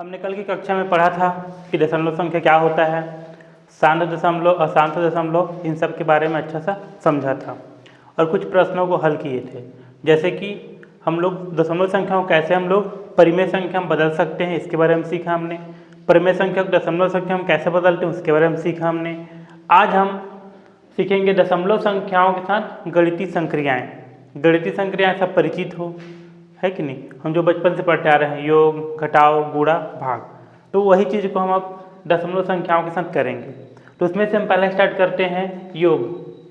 हमने कल की कक्षा में पढ़ा था कि दशमलव संख्या क्या होता है, शांत दशमलव, अशांत दशमलव, इन सब के बारे में अच्छा सा समझा था और कुछ प्रश्नों को हल किए थे। जैसे कि हम लोग दशमलव संख्याओं कैसे हम लोग परिमेय संख्या में बदल सकते हैं, इसके बारे में सीखा हमने। परिमेय संख्या को दशमलव संख्या में कैसे बदलते हैं, उसके बारे में सीखा हमने। आज हम सीखेंगे दशमलव संख्याओं के साथ गणितीय संक्रियाएँ। गणितीय संक्रियाएँ सब परिचित हो, है कि नहीं, हम जो बचपन से पढ़ते आ रहे हैं, योग, घटाओ, गुणा, भाग, तो वही चीज़ को हम अब दशमलव संख्याओं के साथ करेंगे। तो उसमें से हम पहले स्टार्ट करते हैं योग।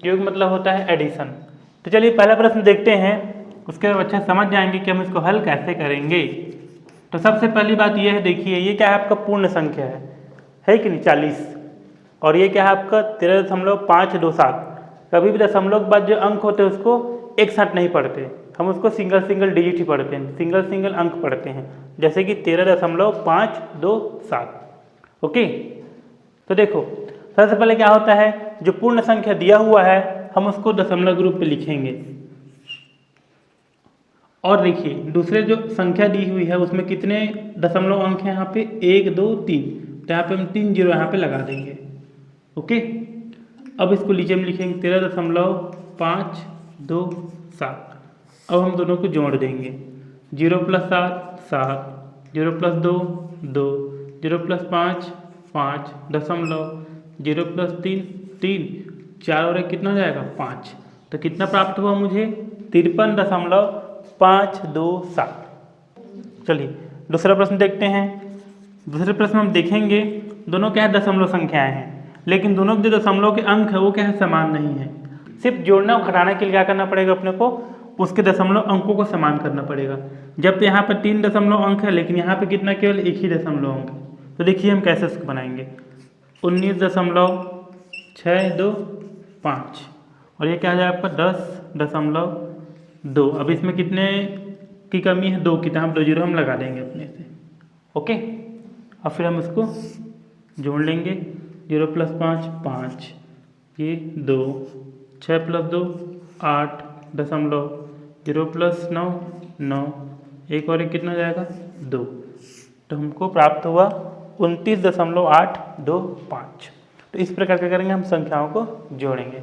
योग मतलब होता है एडिशन। तो चलिए पहला प्रश्न देखते हैं, उसके बाद अच्छा समझ जाएंगे कि हम इसको हल कैसे करेंगे। तो सबसे पहली बात यह है, देखिए ये क्या है, आपका पूर्ण संख्या है कि नहीं, 40, और ये क्या है आपका 13.527। कभी भी दशमलव के बाद जो अंक होते हैं उसको एक साथ नहीं पढ़ते, हम उसको सिंगल डिजिट ही पढ़ते हैं, सिंगल अंक पढ़ते हैं, जैसे कि 13.527। ओके, तो देखो सबसे पहले क्या होता है, जो पूर्ण संख्या दिया हुआ है हम उसको दशमलव के रूप में लिखेंगे। और देखिए दूसरे जो संख्या दी हुई है उसमें कितने दशमलव अंक हैं, यहाँ पे 1 2 3, तो यहाँ पे हम 3 जीरो यहाँ पे लगा देंगे। ओके, अब इसको नीचे में लिखेंगे 13.527। अब हम दोनों को जोड़ देंगे, 0 + 7 7, 0 + 2 2, 0 + 5 5, दशमलव, 0 + 3 3, 4 और 1 कितना हो जाएगा 5। तो कितना प्राप्त हुआ मुझे, 53.527। चलिए दूसरा प्रश्न देखते हैं। दूसरे प्रश्न हम देखेंगे, दोनों क्या है, दशमलव संख्याएं हैं, लेकिन दोनों के जो दशमलव के अंक है वो क्या है, समान नहीं है। सिर्फ जोड़ना और घटाने के लिए क्या करना पड़ेगा अपने को, उसके दशमलव अंकों को समान करना पड़ेगा। जब तो यहाँ पर 3 दशमलव अंक है, लेकिन यहाँ पे कितना, केवल एक ही दशमलव अंक है। तो देखिए हम कैसे उसको बनाएंगे, 19.625, और ये क्या है आपका 10.2। अब इसमें कितने की कमी है, 2 की, तो हम 2 जीरो हम लगा देंगे अपने से। ओके, और फिर हम उसको जोड़ लेंगे, 0 + 5 5, ये 2, 6 + 2 8, दशमलव, 0 + 9 9, एक और एक कितना जाएगा 2। तो हमको प्राप्त हुआ 29.825। तो इस प्रकार क्या करेंगे, हम संख्याओं को जोड़ेंगे।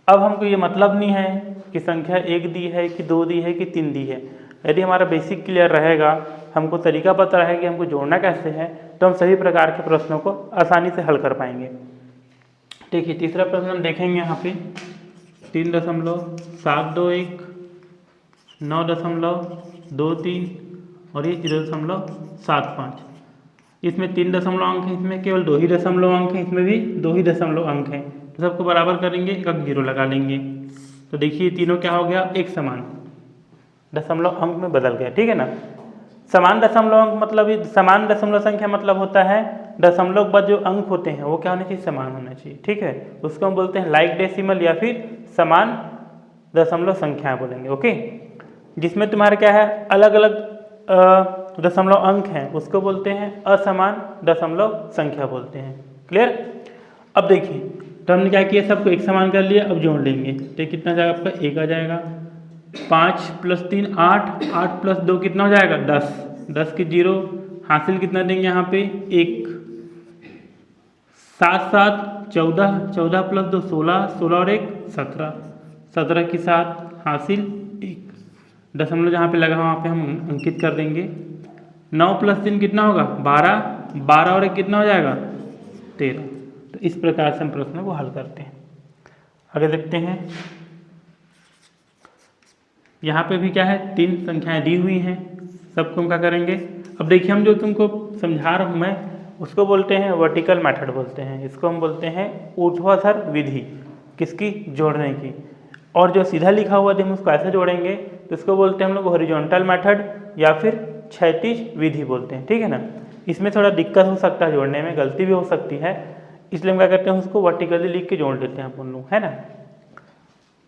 अब हमको ये मतलब नहीं है कि संख्या 1 दी है कि 2 दी है कि 3 दी है। यदि हमारा बेसिक क्लियर रहेगा, हमको तरीका पता रहेगा कि हमको जोड़ना कैसे है, तो हम सभी प्रकार के प्रश्नों को आसानी से हल कर पाएंगे। देखिए तीसरा प्रश्न हम देखेंगे, यहाँ पे 3.721, 9.23 और ये 0.75। इसमें 3 दशमलव अंक हैं, इसमें केवल 2 ही दशमलव अंक हैं, इसमें भी 2 ही दशमलव अंक हैं। तो सबको बराबर करेंगे, एक जीरो लगा लेंगे। तो देखिए तीनों क्या हो गया, एक समान दशमलव अंक में बदल गया, ठीक है ना। समान दशमलव अंक मतलब, समान दशमलव संख्या मतलब होता है दशमलव के बाद जो अंक होते हैं वो क्या होने चाहिए, समान होना चाहिए, ठीक है। उसको हम बोलते हैं लाइक डेसिमल या फिर समान दशमलव संख्या बोलेंगे। ओके, जिसमें तुम्हारे क्या है, अलग अलग दशमलव अंक हैं उसको बोलते हैं असमान दशमलव संख्या बोलते हैं। क्लियर। अब देखिए तो हमने क्या किया, सबको एक समान कर लिया। अब जोड़ लेंगे तो कितना जाएगा आपका, 1 आ जाएगा, 5 + 3 8, 8 + 2 कितना हो जाएगा 10, 10 के जीरो हासिल कितना देंगे यहाँ पे 1, 7 7 14, 14 + 2 16, 16 और 1 17, 17 के साथ हासिल 1, दशमलव जहाँ पे लगा वहाँ पे हम अंकित कर देंगे। 9 + 3 कितना होगा 12, 12 और 1 कितना हो जाएगा 13। तो इस प्रकार से हम प्रश्नों को हल करते हैं। आगे देखते हैं, यहाँ पे भी क्या है, 3 संख्याएं दी हुई हैं, सबको हम क्या करेंगे। अब देखिए हम जो तुमको समझा रहा हूँ मैं, उसको बोलते हैं वर्टिकल मेथड बोलते हैं, इसको हम बोलते हैं ऊर्ध्वाधर विधि, किसकी, जोड़ने की। और जो सीधा लिखा हुआ हम उसको ऐसे जोड़ेंगे तो इसको बोलते हैं हम लोग हॉरिजॉन्टल मेथड या फिर क्षैतिज विधि बोलते हैं, ठीक है ना। इसमें थोड़ा दिक्कत हो सकता है जोड़ने में, गलती भी हो सकती है, इसलिए हम क्या करते हैं उसको वर्टिकली लिख के जोड़ देते हैं अपन लोग, है ना।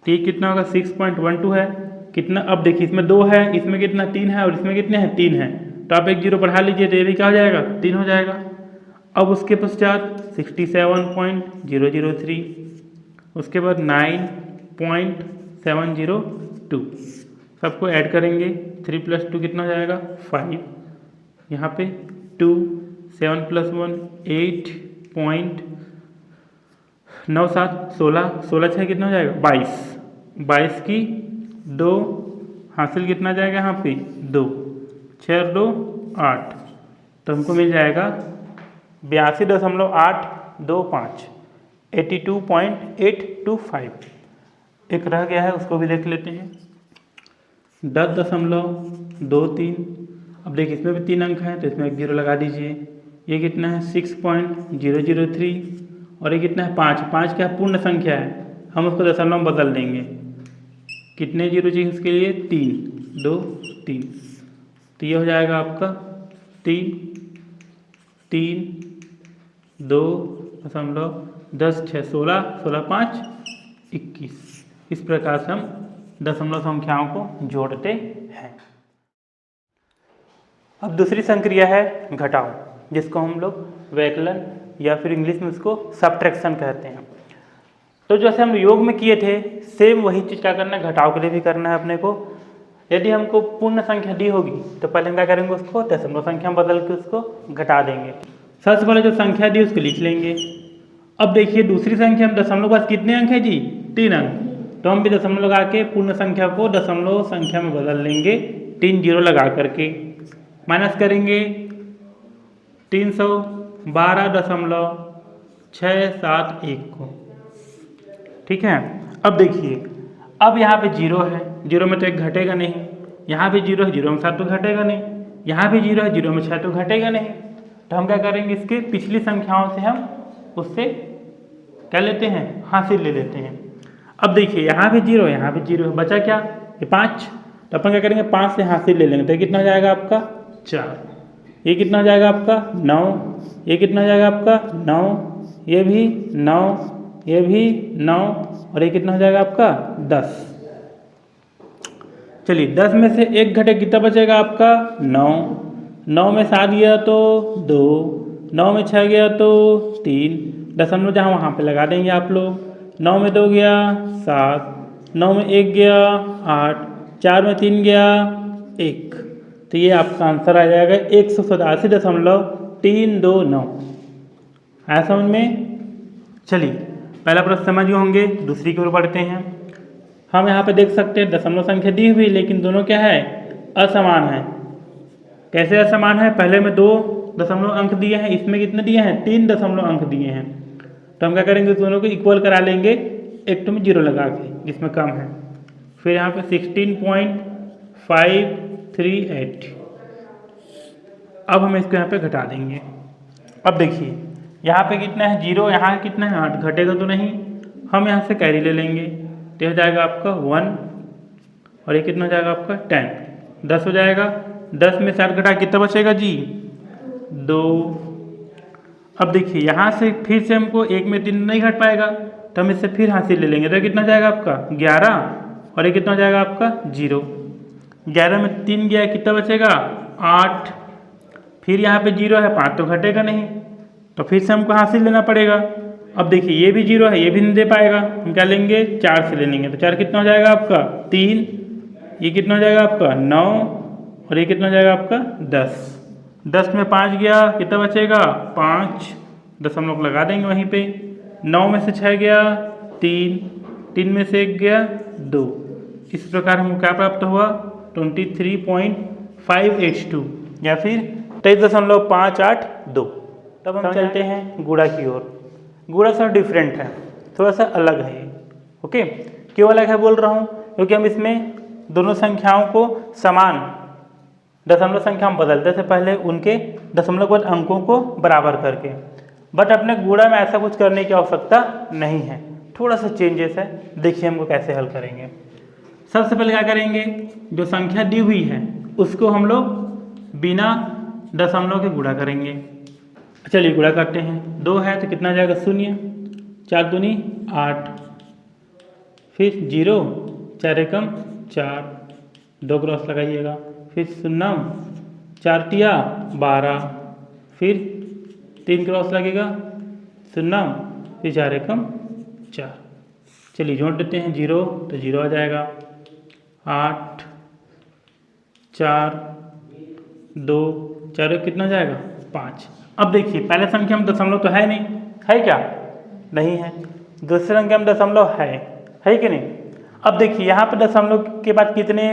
तो ये कितना होगा 6.12 है, कितना, अब देखिए इसमें 2 है, इसमें कितना 3 है और इसमें कितने हैं 3 है, तो आप एक जीरो बढ़ा लीजिए तो ये भी क्या हो जाएगा 3 हो जाएगा। अब उसके पश्चात 67.003, उसके बाद 9.702, सबको ऐड करेंगे, 3 + 2 कितना हो जाएगा 5, यहाँ पे 2, 7 + 1 8.97, 16, 16 6 कितना हो जाएगा 22, 22 की 2 हासिल कितना जाएगा यहाँ पे 2, 6 और 2 8, तो हमको मिल जाएगा 82.825, 82.825। एक रह गया है उसको भी देख लेते हैं 10.23। अब देखिए इसमें भी 3 अंक हैं तो इसमें एक 0 लगा दीजिए। ये कितना है 6.003 और ये कितना है 5, 5 क्या पूर्ण संख्या है, हम उसको दशमलव में बदल देंगे। कितने जीरो चाहिए उसके लिए 3, 2 3, तो ये हो जाएगा आपका 3 3 2 दशमलव 10 6 16 16 5 21। इस प्रकार से हम दशमलव संख्याओं को जोड़ते हैं। अब दूसरी संक्रिया है घटाव, जिसको हम लोग वैकलन या फिर इंग्लिश में उसको सब्ट्रैक्शन कहते हैं। तो जैसे हम योग में किए थे सेम वही चीज़ क्या करना है घटाव के लिए भी करना है अपने को। यदि हमको पूर्ण संख्या दी होगी तो पहले हम क्या करेंगे उसको दशमलव संख्या में बदल के उसको घटा देंगे। सबसे पहले जो संख्या दी उसको लिख लेंगे। अब देखिए दूसरी संख्या में दशमलव के पास कितने अंक है जी 3 अंक, तो हम भी दशमलव लगा के पूर्ण संख्या को दशमलव संख्या में बदल लेंगे 3 जीरो लगा करके। माइनस करेंगे 312.671 को, ठीक है। अब देखिए अब यहाँ पे 0 है, 0 में तो 1 घटेगा नहीं, यहाँ भी 0 है, 0 में 7 तो घटेगा नहीं, यहाँ भी 0 है, 0 में 6 तो घटेगा नहीं। तो हम क्या करेंगे इसके पिछली संख्याओं से हम उससे क्या लेते हैं हासिल ले लेते हैं। अब देखिए यहाँ भी 0, यहाँ भी 0 है, बचा क्या ये 5, तो अपन क्या करेंगे 5 से हासिल ले लेंगे। तो ये कितना हो जाएगा आपका 4, ये कितना हो जाएगा आपका 9, ये कितना हो जाएगा आपका 9, ये भी 9, ये भी 9 और ये कितना हो जाएगा आपका 10। चलिए 10 में से 1 घटे कितना बचेगा आपका 9, 9 में 7 गया तो 2, 9 में 6 गया तो 3, दशमलव जहाँ वहाँ पे लगा देंगे आप लोग। 9 में 2 गया 7, 9 में 1 गया 8, 4 में 3 गया 1, तो ये आपका आंसर आ जाएगा 187.329। आया समझ में। चलिए पहला प्रश्न समझ गए होंगे, दूसरी की ओर बढ़ते हैं। हम यहाँ पे देख सकते हैं दशमलव संख्या दी हुई लेकिन दोनों क्या है असमान है। कैसे असमान है, पहले में 2 दशमलव अंक दिए हैं, इसमें कितने दिए हैं 3 दशमलव अंक दिए हैं। तो हम क्या करेंगे दोनों को इक्वल करा लेंगे एक में 0 लगा के जिसमें कम है। फिर यहाँ पे 16.538, अब हम इसको यहाँ पे घटा देंगे। अब देखिए यहाँ पे कितना है 0, यहाँ कितना है 8, घटेगा तो नहीं, हम यहाँ से कैरी ले लेंगे तो हो जाएगा आपका 1 और ये कितना हो जाएगा आपका 10, 10 हो जाएगा। 10 में 7 घटा कितना बचेगा जी 2। अब देखिए यहाँ से फिर से हमको 1 में 3 नहीं घट पाएगा तो हम इससे फिर हासिल ले लेंगे। तो कितना हो जाएगा आपका 11 और ये कितना हो जाएगा आपका 0। 11 में 3 गया कितना बचेगा 8, फिर यहाँ पे 0 है 5 तो घटेगा नहीं, तो फिर से हमको हासिल लेना पड़ेगा। अब देखिए ये भी 0 है, ये भी नहीं दे पाएगा, हम क्या लेंगे 4 से ले लेंगे। तो 4 कितना हो जाएगा आपका 3, ये कितना हो जाएगा आपका 9 और ये कितना हो जाएगा आपका 10। 10 में 5 गया कितना बचेगा 5, दशमलव लगा देंगे वहीं पे। 9 में से 6 गया 3, 3 में से 1 गया 2। इस प्रकार हमको क्या प्राप्त हुआ 23.582 या फिर 23.582। तब हम चलते हैं गुणा की ओर। गुणा थोड़ा डिफरेंट है, थोड़ा सा अलग है ये। ओके, क्यों अलग है बोल रहा हूँ क्योंकि हम इसमें दोनों संख्याओं को समान दशमलव संख्या में बदलते थे पहले उनके दशमलव के अंकों को बराबर करके, बट अपने गुणा में ऐसा कुछ करने की आवश्यकता नहीं है, थोड़ा सा चेंजेस है। देखिए हमको कैसे हल करेंगे। सबसे पहले क्या करेंगे जो संख्या दी हुई है उसको हम लोग बिना दशमलव के गुणा करेंगे। चलिए गुणा करते हैं। 2 है तो कितना जाएगा 0, 4 दूनी 8, फिर 0, 4 एकम 4, 2 क्रॉस लगाइएगा, फिर 0, 4 तिया 12, फिर 3 क्रॉस लगेगा 0, फिर 4 एकम 4। चलिए जोड़ देते हैं 0 तो 0 आ जाएगा, 8 4 2 4 कितना जाएगा 5। अब देखिए पहले संख्या में दशमलव तो है नहीं, है क्या? नहीं है। दूसरी संख्या में दशमलव है कि नहीं? अब देखिए यहाँ पे दशमलव के बाद कितने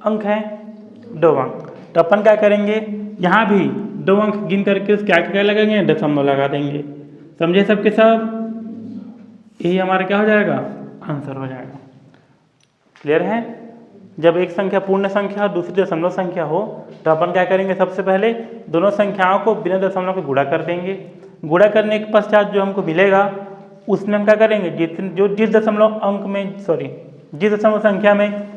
अंक हैं? 2 अंक। तो अपन क्या करेंगे, यहाँ भी 2 अंक गिन करके उस क्या लगाएंगे? दशमलव लगा देंगे। समझे सबके सब? यही हमारा क्या हो जाएगा? आंसर हो जाएगा। क्लियर है? जब एक संख्या पूर्ण संख्या और दूसरी दशमलव संख्या हो तो अपन क्या करेंगे, सबसे पहले दोनों संख्याओं को बिना दशमलव के गुणा कर देंगे। गुणा करने के पश्चात जो हमको मिलेगा उसमें हम क्या करेंगे, जिस दशमलव संख्या में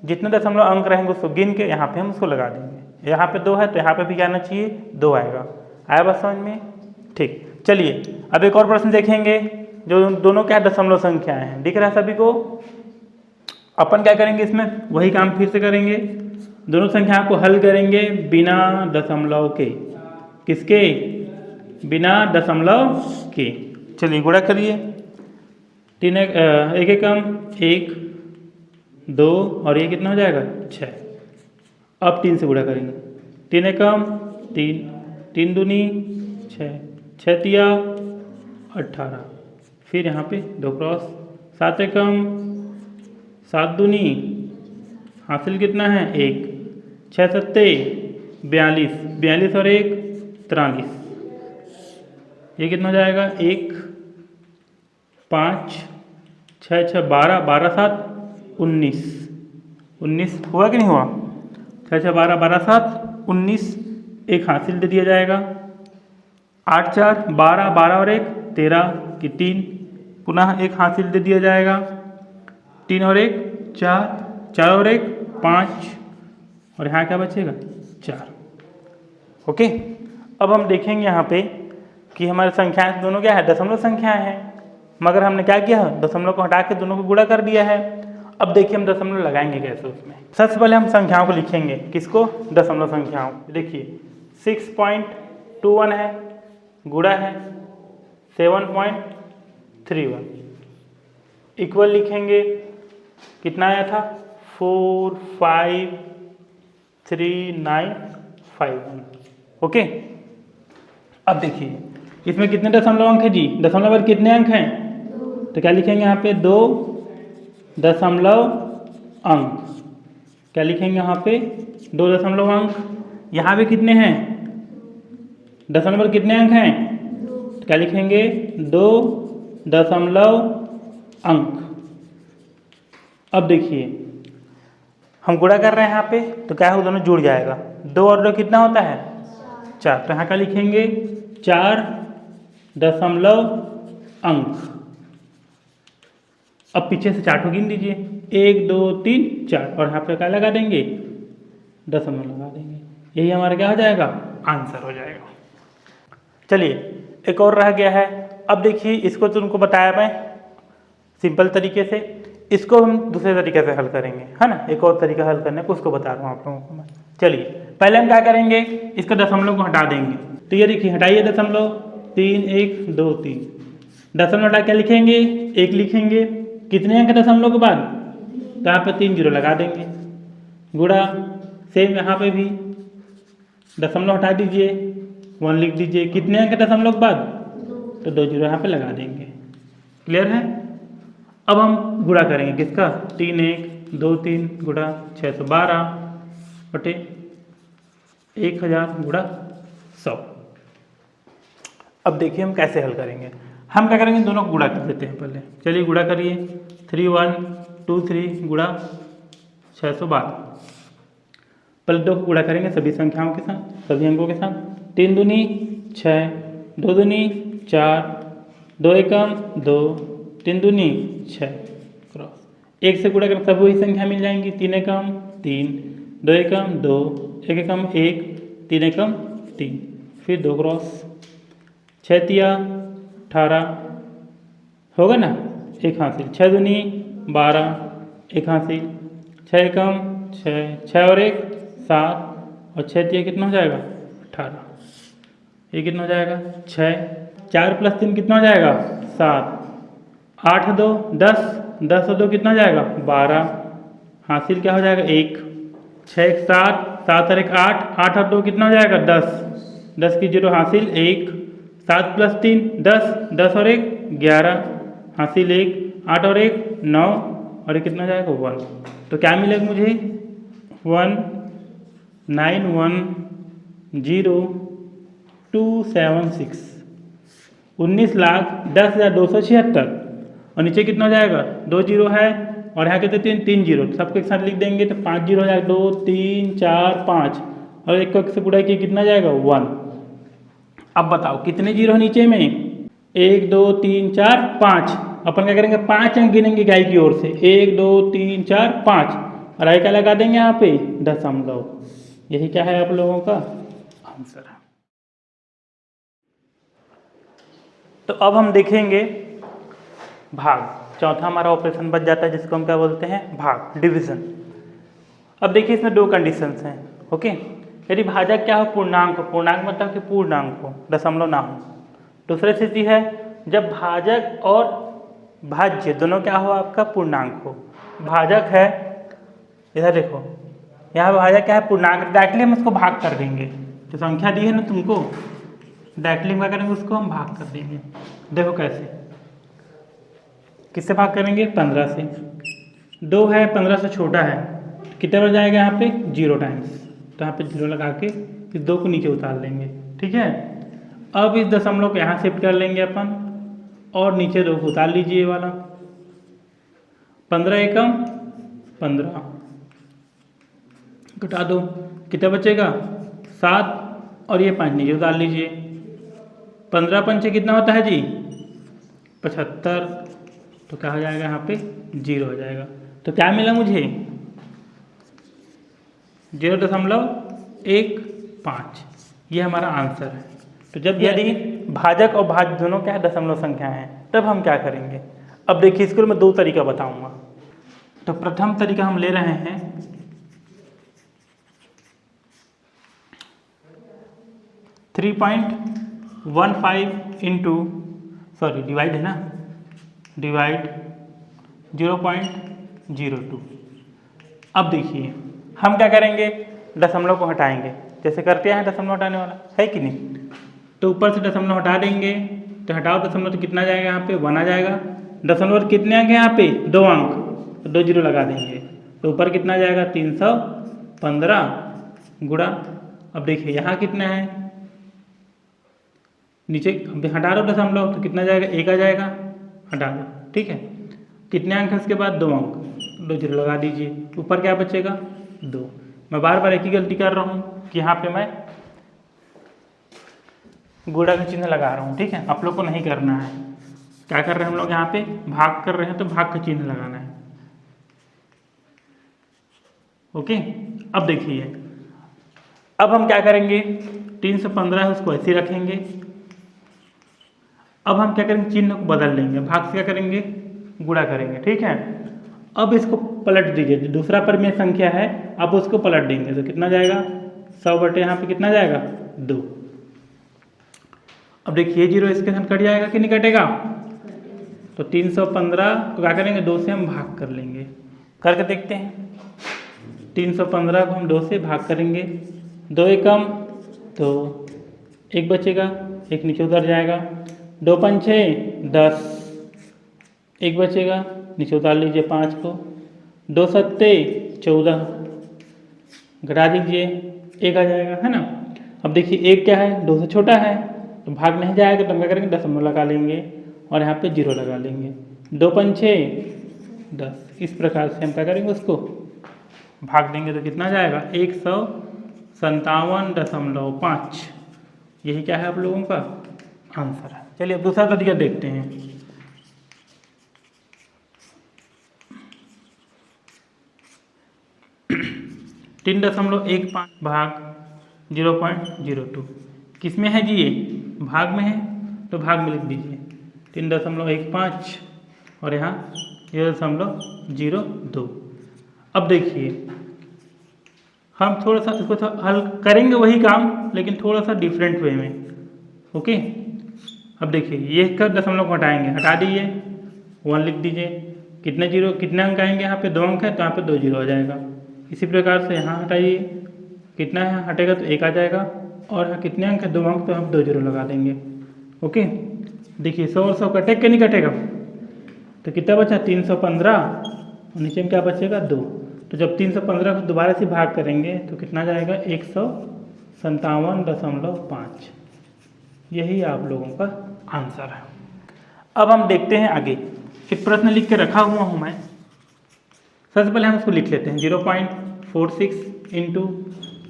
जितने दशमलव अंक रहेंगे उसको गिन के यहाँ पे हम उसको लगा देंगे। यहाँ पे 2 है तो यहाँ पे भी क्या आना चाहिए? 2 आएगा। आया बात समझ में? ठीक। चलिए अब एक और प्रश्न देखेंगे जो दोनों क्या दशमलव संख्याएं हैं। दिख रहा है सभी को? अपन क्या करेंगे, इसमें वही काम फिर से करेंगे। दोनों संख्याओं को हल करेंगे बिना दशमलव के। किसके? बिना दशमलव के। चलिए गुणा करिए। 3 एक एकम 1 2 और ये कितना हो जाएगा? 6। अब 3 से गुणा करेंगे। 3 एकम 3, 3 दूनी 6, 6 तिया 18, फिर यहाँ पे 2 क्रॉस। 7 एकम 7 दूनी हासिल कितना है? 1, 6 सत्ते 42, 42 और 1 43। ये कितना हो जाएगा? 1 5 6 6 12, 12 7 19, 19 हुआ कि नहीं हुआ? 6 6 12, 12 7 19, एक हासिल दे दिया जाएगा। 8 4 12, 12 और 1 13 की 3, पुनः एक हासिल दे दिया जाएगा। 3 और 1 4, 4 और 1 5 और यहाँ क्या बचेगा? 4। ओके। अब हम देखेंगे यहाँ पे कि हमारी संख्याएं दोनों क्या है? दशमलव संख्याएं हैं, मगर हमने क्या किया? दशमलव को हटा के दोनों को गुणा कर दिया है। अब देखिए हम दशमलव लगाएंगे कैसे उसमें। सबसे पहले हम संख्याओं को लिखेंगे। किसको? दशमलव संख्याओं। देखिए 6.21 है, गुणा है 7.31, इक्वल लिखेंगे। कितना आया था? 45391। ओके। अब देखिए इसमें कितने दशमलव अंक है जी? दशमलव पर कितने अंक हैं? तो क्या लिखेंगे यहाँ पे? 2 दशमलव अंक। क्या लिखेंगे यहाँ पे? 2 दशमलव अंक। यहाँ पे कितने हैं? दशमलव पर कितने अंक हैं? तो क्या लिखेंगे? 2 दशमलव अंक। अब देखिए हम गुणा कर रहे हैं यहाँ पे तो क्या हो? दोनों जुड़ जाएगा। 2 और 2 कितना होता है? 4। तो यहाँ क्या लिखेंगे? 4 दशमलव अंक। अब पीछे से 4 को गिन दीजिए। 1 2 3 4 और यहाँ पे क्या लगा देंगे? दशमलव लगा देंगे। यही हमारा क्या हो जाएगा? आंसर हो जाएगा। चलिए एक और रह गया है। अब देखिए इसको तुमको बताया मैं सिंपल तरीके से, इसको हम दूसरे तरीके से हल करेंगे, है ना? एक और तरीका हल करने को उसको बता रहा हूँ आप लोगों को मैं। चलिए पहले हम क्या करेंगे, इसका दशमलव को हटा देंगे। तो ये देखिए हटाइए दशमलव, 3 1 2 3, दशमलव हटा क्या लिखेंगे? 1 लिखेंगे। कितने अंक दशमलव के बाद? तो यहाँ पे 3 जीरो लगा देंगे। गुणा सेम यहाँ पे भी दशमलव हटा दीजिए, 1 लिख दीजिए। कितने अंक दशमलव के बाद? तो 2 जीरो यहाँ पे लगा देंगे। क्लियर है? अब हम गुणा करेंगे किसका? 3 1 2 3 गुणा 612 बटे 1000 गुणा 100। अब देखिए हम कैसे हल करेंगे। हम क्या करेंगे? दोनों को गुणा कर देते हैं पहले। चलिए गुणा करिए। 3 1 2 3 गुणा 612। पहले 2 को गुणा करेंगे सभी संख्याओं के साथ, सभी अंकों के साथ। 3 दूनी 6, 2 दूनी 4, 2 एकम 2, 3 दूनी 6 क्रॉस। 1 से गुणा करें सब वही संख्या मिल जाएंगी। 3 एकम 3, 2 एकम 2, 1 एकम 1, 3 एकम 3, फिर 2 क्रॉस। 6 तिया 18 होगा ना? 1 हासिल। 6 दूनी 12, 1 हासिल। 6 एकम 6, 6 और 1 7 और 6 तिया कितना हो जाएगा? 18। ये कितना हो जाएगा? 6। 4 प्लस 3 कितना हो जाएगा? 7। 8 2 10, 10 और 2 कितना हो जाएगा? 12। हासिल क्या हो जाएगा? 1। 6 1 7, 7 और 1 8, 8 और 2 कितना हो जाएगा? 10। 10 की जीरो हासिल 1, 7 प्लस 3 10, 10 और 1 11 हासिल 1, 8 और 1 9 और ये कितना जाएगा 1। तो क्या मिलेगा मुझे 1,910,276 19,10,276 और नीचे कितना हो जाएगा 2 जीरो है और यहाँ कितने 3 जीरो सबको एक साथ लिख देंगे तो 5 जीरो हो जाएगा 2 3 4 5 और एक को एक से गुणा किया कितना जाएगा 1। अब बताओ कितने जीरो नीचे में 1 2 3 4 5 अपन क्या करेंगे 5 अंक गिनेंगे गाय की ओर से 1 2 3 4 5 और आई का लगा देंगे यहाँ पे दशमलव। यही क्या है आप लोगों का आंसर है। तो अब हम देखेंगे भाग। चौथा हमारा ऑपरेशन बच जाता है जिसको हम क्या बोलते हैं भाग डिवीजन। अब देखिए इसमें दो कंडीशंस हैं। ओके, यदि भाजक क्या हो पूर्णांक हो, पूर्णांक मतलब कि पूर्णांक हो दशमलव ना हो। दूसरी स्थिति है जब भाजक और भाज्य दोनों क्या हो आपका पूर्णांक हो। भाजक है इधर देखो यहाँ भाजक क्या है पूर्णांक, डायरेक्टली हम उसको भाग कर देंगे। जो संख्या दी है ना तुमको डायरेक्टली क्या करेंगे उसको हम भाग कर देंगे। देखो कैसे, किससे भाग करेंगे 15 से। 2 है 15 से छोटा है कितने बार जाएगा यहाँ पे 0 टाइम्स, तो यहाँ पे 0 लगा के इस 2 को नीचे उतार लेंगे। ठीक है, अब इस दशमलव को यहाँ शिफ्ट कर लेंगे अपन और नीचे 2 को उतार लीजिए वाला 15 एकम 15 घटा दो कितना बचेगा 7 और ये 5 नीचे उतार लीजिए। 15 पंचे कितना होता है जी 75, तो क्या हो जाएगा यहाँ पे 0 हो जाएगा। तो क्या मिला मुझे 0.15, ये हमारा आंसर है। तो जब यदि भाजक और भाज्य दोनों क्या है दशमलव संख्या है तब हम क्या करेंगे। अब देखिए इसको मैं 2 तरीका बताऊंगा। तो प्रथम तरीका हम ले रहे हैं 3.15 इंटू डिवाइड है ना, डिवाइड 0.02। अब देखिए हम क्या करेंगे दशमलव को हटाएंगे जैसे करते हैं दशमलव हटाने वाला है कि नहीं। तो ऊपर से दशमलव हटा देंगे तो हटाओ दशमलव तो कितना जाएगा यहाँ पे 1 आ जाएगा। दशमलव कितने अंक हैं यहाँ पे 2 अंक, तो 2 जीरो लगा देंगे तो ऊपर कितना जाएगा 315 गुणा। अब देखिए यहाँ कितना है नीचे हटा दो दशमलव तो कितना जाएगा 1 आ जाएगा, हटा दो। ठीक है, कितने अंक है उसके बाद 2 अंक, 2 जीरो लगा दीजिए ऊपर क्या बचेगा 2। मैं बार बार एक ही गलती कर रहा हूँ कि यहाँ पे मैं गुणा का चिन्ह लगा रहा हूँ। ठीक है, आप लोग को नहीं करना है। क्या कर रहे हैं हम लोग यहाँ पे भाग कर रहे हैं तो भाग का चिन्ह लगाना है। ओके, अब देखिए अब हम क्या करेंगे 315 है उसको ऐसे रखेंगे। अब हम क्या करेंगे चिन्ह को बदल लेंगे, भाग से क्या करेंगे गुणा करेंगे। ठीक है, अब इसको पलट दीजिए, जो दूसरा परिमेय संख्या है अब उसको पलट देंगे तो कितना जाएगा 100 बटे यहाँ पे कितना जाएगा 2। अब देखिए 0 इसके साथ कट जाएगा कि नहीं कटेगा। तो 315 को क्या करेंगे 2 से हम भाग कर लेंगे, करके देखते हैं। 315 को हम 2 से भाग करेंगे, 2 एकम तो 1 बचेगा, 1 नीचे उतर जाएगा। 2 पंचे 10, 1 बचेगा नीचे उतार लीजिए 5 को। 2 सत्ते 14 घटा दीजिए 1 आ जाएगा है ना। अब देखिए 1 क्या है 2 से छोटा है तो भाग नहीं जाएगा तो हम क्या करेंगे दशमलव लगा लेंगे और यहाँ पे 0 लगा लेंगे। 2 पंचे 10, इस प्रकार से हम क्या करेंगे उसको भाग देंगे तो कितना जाएगा 157.5। यही क्या है आप लोगों का आंसर है। चलिए अब दूसरा तरीका देखते हैं। 3.15 भाग 0.02 किस में है जी, ये भाग में है तो भाग में लिख दीजिए 3.15 और यहाँ 0.02। अब देखिए हम थोड़ा सा इसको हल करेंगे वही काम लेकिन थोड़ा सा डिफरेंट वे में। ओके, अब देखिए ये का दशमलव को हटाएंगे, हटा दीजिए 1 लिख दीजिए। कितने जीरो कितने अंक आएंगे यहाँ पे 2 अंक है तो यहाँ पे 2 जीरो आ जाएगा। इसी प्रकार से यहाँ हटाइए, कितना है हटेगा तो 1 आ जाएगा और यहाँ कितने अंक है, 2 अंक, तो हम 2 जीरो लगा देंगे। ओके, देखिए 100 और 100 कटेगा कि नहीं कटेगा, तो कितना बचा 315 और नीचे में क्या बचेगा 2। तो जब 315 को दोबारा से भाग करेंगे तो कितना जाएगा 157.5। यही आप लोगों का आंसर है। अब हम देखते हैं आगे। एक प्रश्न लिख के रखा हुआ हूँ मैं। सबसे पहले हम उसको लिख लेते हैं 0.46 into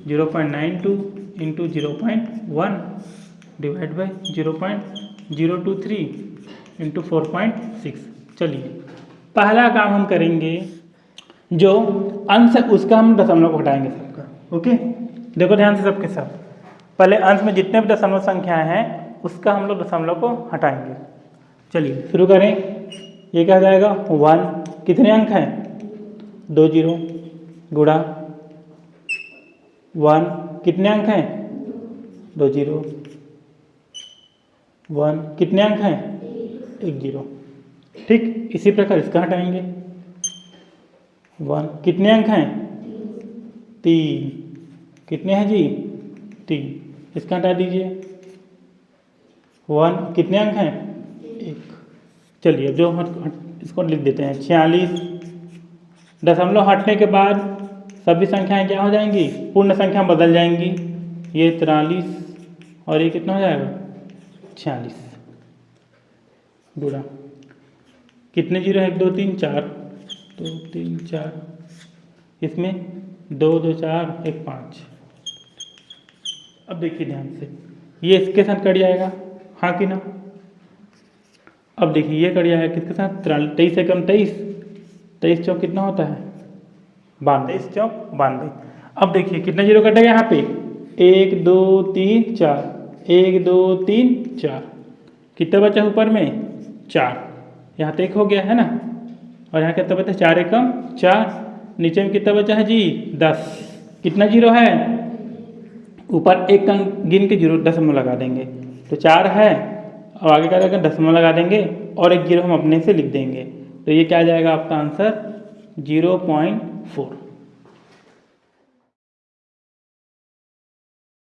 0.92 into 0.1 divide by 0.023 into 4.6। चलिए पहला काम हम करेंगे, जो अंश है उसका हम दशमलव को हटाएंगे सबका। ओके, देखो ध्यान से सबके सब, पहले अंश में जितने भी दशमलव संख्याएं हैं उसका हम लोग दशमलव को हटाएंगे। चलिए शुरू करें। ये क्या जाएगा 1, कितने अंक हैं 2 जीरो, गुणा 1, कितने अंक हैं 2 जीरो, 1, कितने अंक हैं 1 जीरो। ठीक, इसी प्रकार इसका हटाएंगे 1, कितने अंक हैं 3, कितने हैं जी 3, इसका हटा दीजिए 1, कितने अंक हैं 1। चलिए जो इसको लिख देते हैं 46। दशमलव हटने के बाद सभी संख्याएं क्या हो जाएंगी, पूर्ण संख्या बदल जाएंगी। ये 43 और ये कितना हो जाएगा 46, गुणा कितने जीरो है 1 2 3 4, 2 3 4, इसमें 2 2 4 1 5। अब देखिए ध्यान से, ये इसके साथ कट जाएगा, हाँ कि ना। अब देखिए ये कट जाएगा किसके साथ, 23 से कम 23, 23 चौक कितना होता है 92, 23 चौक 92। अब देखिए कितना जीरो कटेगा यहाँ पे 1 2 3 4, 1 2 3 4, कितना बचा ऊपर में 4, यहाँ तक हो गया है ना। और यहाँ कितना बचा 4 एकम 4, नीचे में कितना बचा है जी 10, कितना जीरो है ऊपर एक अंक गिन के जीरो दशमलव लगा देंगे तो 4 है, और आगे क्या रहेगा दशमलव लगा देंगे और एक जीरो हम अपने से लिख देंगे। तो ये क्या आ जाएगा आपका आंसर 0.4।